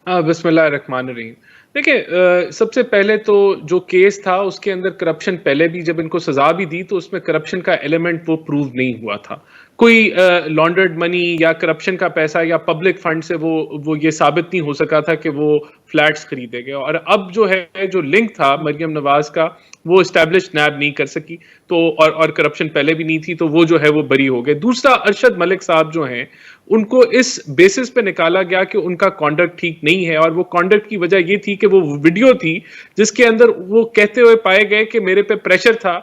बिस्मिल्लाह रहमान रहीम। देखिए, सबसे पहले तो जो केस था उसके अंदर करप्शन पहले भी जब इनको सजा भी दी तो उसमें करप्शन का एलिमेंट वो प्रूव नहीं हुआ था। कोई लॉन्डर्ड मनी या करप्शन का पैसा या पब्लिक फंड से वो ये साबित नहीं हो सका था कि वो फ्लैट्स खरीदे गए। और अब जो है जो लिंक था मरियम नवाज का वो इस्टेब्लिश नैब नहीं कर सकी, तो और करप्शन पहले भी नहीं थी, तो वो जो है वो बरी हो गए। दूसरा, अरशद मलिक साहब जो हैं उनको इस बेसिस पे निकाला गया कि उनका कॉन्डक्ट ठीक नहीं है, और वो कॉन्डक्ट की वजह ये थी कि वो वीडियो थी जिसके अंदर वो कहते हुए पाए गए कि मेरे पे प्रेशर था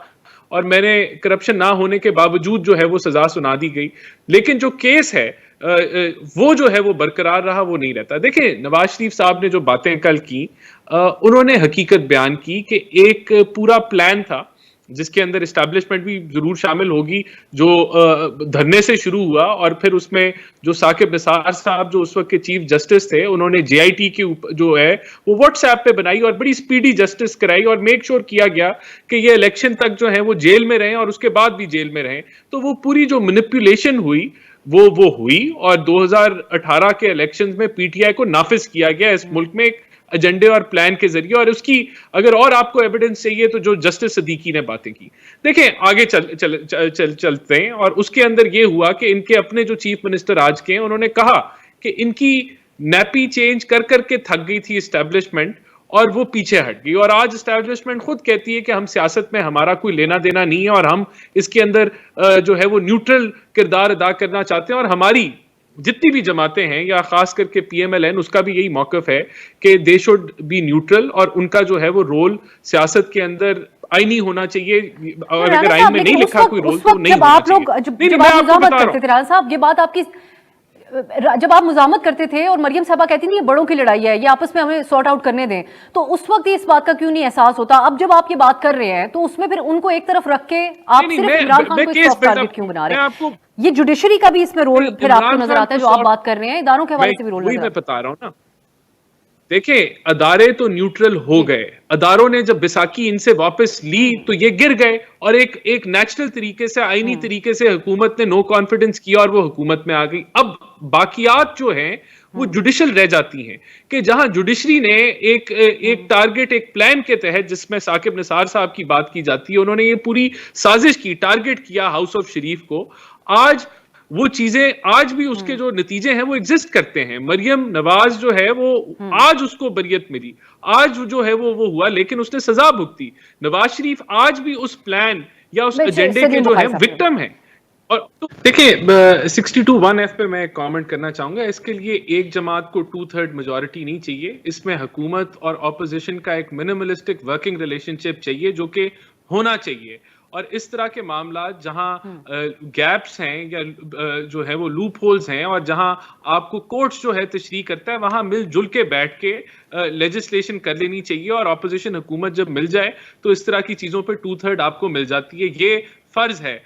और मैंने करप्शन ना होने के बावजूद जो है वो सजा सुना दी गई। लेकिन जो केस है वो जो है वो बरकरार रहा, वो नहीं रहता। देखिए, नवाज शरीफ साहब ने जो बातें कल की, उन्होंने हकीकत बयान की कि एक पूरा प्लान था जिसके अंदर इस्टेब्लिशमेंट भी जरूर शामिल होगी, जो धरने से शुरू हुआ और फिर उसमें जो साकिब निसार साहब जो उस वक्त के चीफ जस्टिस थे, उन्होंने जेआईटी के ऊपर जो है वो व्हाट्सएप पे बनाई और बड़ी स्पीडी जस्टिस कराई और मेक श्योर किया गया कि ये इलेक्शन तक जो है वो जेल में रहें और उसके बाद भी जेल में रहें। तो वो पूरी जो मैनिपुलेशन हुई वो हुई, और 2018 के इलेक्शंस में पीटीआई को नाफिज किया गया इस मुल्क में एक एजेंडे और प्लान के जरिए। और उसकी अगर और आपको एविडेंस चाहिए तो जो जस्टिस सदीकी ने बातें की, देखें आगे चलते हैं। और उसके अंदर ये हुआ कि इनके अपने जो चीफ मिनिस्टर आज के हैं उन्होंने कहा कि इनकी नैपी चेंज कर करके थक गई थी एस्टेब्लिशमेंट और वो पीछे हट गई। और आज एस्टेब्लिशमेंट खुद कहती है कि हम सियासत में हमारा कोई लेना देना नहीं है और हम इसके अंदर जो है वो न्यूट्रल किरदार अदा करना चाहते हैं। और हमारी जितनी भी जमातें हैं या खास करके पीएमएलएन, उसका भी यही मौकफ है कि दे शुड बी न्यूट्रल और उनका जो है वो रोल सियासत के अंदर आईनी होना चाहिए। और अगर आइन में नहीं लिखा कोई रोल तो नहीं होना चाहिए। जब आप मुजामत करते थे राना साहब, ये बात आपकी, जब आप मुजामत करते थे और मरियम साहबा कहती थी ये बड़ों की लड़ाई है, ये आपस में हमें सॉर्ट आउट करने दें, तो उस वक्त इस बात का क्यों नहीं एहसास होता? अब जब आप ये बात कर रहे हैं तो उसमें फिर उनको एक तरफ रख के आप सिर्फ इमरान खान को सॉफ्ट टारगेट क्यों बना रहे हैं? ये जुडिशरी का भी इसमें रोल फिर आपको नजर आता है, जो आप बात कर रहे हैं, इदारों के हवाले से भी रोल नजर आता है। मैं बता रहा हूं ना, देखिए अदारे तो न्यूट्रल हो गए, अदारों ने जब बैसाखी इनसे वापस ली तो ये गिर गए और एक नेचुरल तरीके से, आईनी तरीके से हुकूमत ने नो कॉन्फिडेंस किया और वो हुकूमत में आ गई। अब बाकियात जो हैं वो जुडिशल रह जाती हैं कि जहां जुडिशरी ने एक टारगेट, एक प्लान के तहत, जिसमें साकिब निसार साहब की बात की जाती है, उन्होंने ये पूरी साजिश की, टारगेट किया हाउस ऑफ शरीफ को। आज वो चीजें, आज भी उसके जो नतीजे हैं वो एग्जिस्ट करते हैं। मरियम नवाज जो है वो आज उसको बरियत मिली, आज जो है वो हुआ, लेकिन उसने सजा भुगती। नवाज शरीफ आज भी उस प्लान या उस एजेंडे के जो है विक्टिम है। और तो देखिए, 62(1)(f) पे मैं कमेंट करना चाहूंगा। इसके लिए एक जमात को 2/3 मेजॉरिटी नहीं चाहिए, इसमें हुकूमत और ऑपोजिशन का एक मिनिमलिस्टिक वर्किंग रिलेशनशिप चाहिए जो कि होना चाहिए। और इस तरह के मामला जहां गैप्स हैं या जो है वो लूप होल्स हैं और जहां आपको कोर्ट्स जो है तशरीह करता है, वहां मिलजुल के बैठ के लेजिस्लेशन कर लेनी चाहिए। और ऑपोजिशन हुकूमत जब मिल जाए तो इस तरह की चीजों पे 2/3 आपको मिल जाती है। ये फर्ज है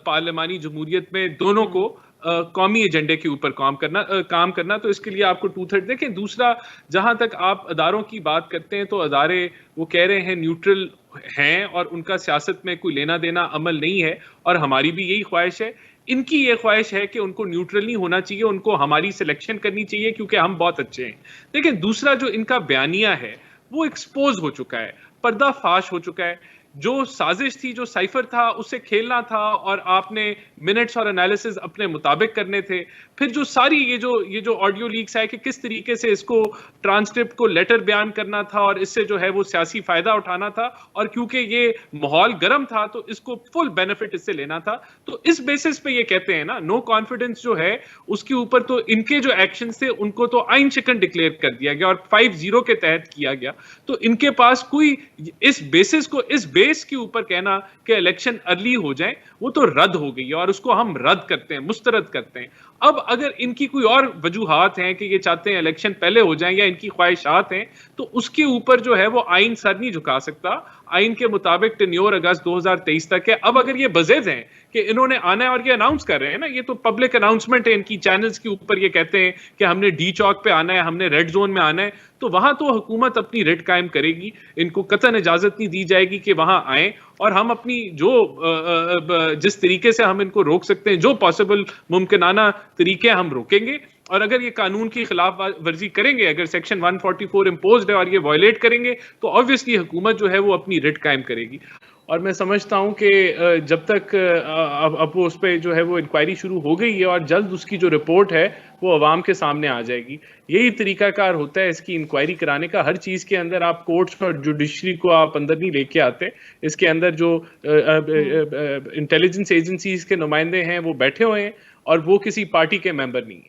पार्लिमानी जमहूरियत में दोनों को कौमी एजेंडे के ऊपर काम करना। तो इसके लिए आपको 2/3 देखें। दूसरा, जहां तक आप अदारों की बात करते हैं तो अदारे वो कह रहे हैं न्यूट्रल हैं और उनका सियासत में कोई लेना देना अमल नहीं है, और हमारी भी यही ख्वाहिश है। इनकी ये ख्वाहिश है कि उनको न्यूट्रल नहीं होना चाहिए, उनको हमारी सिलेक्शन करनी चाहिए क्योंकि हम बहुत अच्छे हैं। लेकिन दूसरा जो इनका बयानिया है वो एक्सपोज हो चुका है, पर्दाफाश हो चुका है। जो साजिश थी, जो साइफर था, उससे खेलना था और आपने मिनट्स और एनालिसिस अपने मुताबिक करने थे। फिर जो सारी ये जो ऑडियो लीक्स है कि किस तरीके से इसको ट्रांसक्रिप्ट को लेटर बयान करना था और इससे जो है वो सियासी फायदा उठाना था, और क्योंकि ये माहौल गर्म था तो इसको फुल बेनिफिट इससे लेना था। तो इस बेसिस पे ये कहते हैं ना, नो कॉन्फिडेंस जो है उसके ऊपर तो इनके जो एक्शन थे उनको तो आइन शिकन डिक्लेयर कर दिया गया और 5-0 के तहत किया गया। तो इनके पास कोई इस बेसिस को, इस बेस के ऊपर कहना कि इलेक्शन अर्ली हो जाए, वो तो रद्द हो गई है और उसको हम रद्द करते हैं, मुस्तरद करते हैं। अब अगर इनकी कोई और वजूहात हैं कि ये चाहते हैं इलेक्शन पहले हो जाएं या इनकी ख्वाहिशात हैं, तो उसके ऊपर जो है वो आइन सर नहीं झुका सकता। आइन के मुताबिक टेन्योर अगस्त 2023 तक है। अब अगर ये बज़ेद हैं कि इन्होंने आना है और ये अनाउंस कर रहे हैं ना, ये तो पब्लिक अनाउंसमेंट है इनकी चैनल्स के ऊपर, ये कहते हैं कि हमने डी चौक पे आना है, हमने रेड जोन में आना है, तो वहां तो हुकूमत अपनी रेड कायम करेगी, इनको कतन इजाजत नहीं दी जाएगी कि वहां आए। और हम अपनी जो जिस तरीके से हम इनको रोक सकते हैं, जो पॉसिबल मुमकिनाना तरीके हम रोकेंगे। اور اگر یہ قانون کی خلاف ورزی کریں گے, اگر سیکشن 144 امپوزڈ ہے اور یہ وائلیٹ کریں گے, تو آبویسلی حکومت جو ہے وہ اپنی رٹ قائم کرے گی. اور میں سمجھتا ہوں کہ جب تک اب اس پہ جو ہے وہ انکوائری شروع ہو گئی ہے اور جلد اس کی جو رپورٹ ہے وہ عوام کے سامنے آ جائے گی. یہی طریقہ کار ہوتا ہے اس کی انکوائری کرانے کا. ہر چیز کے اندر آپ کورٹس اور جوڈیشری کو آپ اندر نہیں لے کے آتے. اس کے اندر جو انٹیلیجنس ایجنسیز کے نمائندے ہیں وہ بیٹھے ہوئے ہیں, اور وہ کسی پارٹی کے ممبر نہیں ہیں.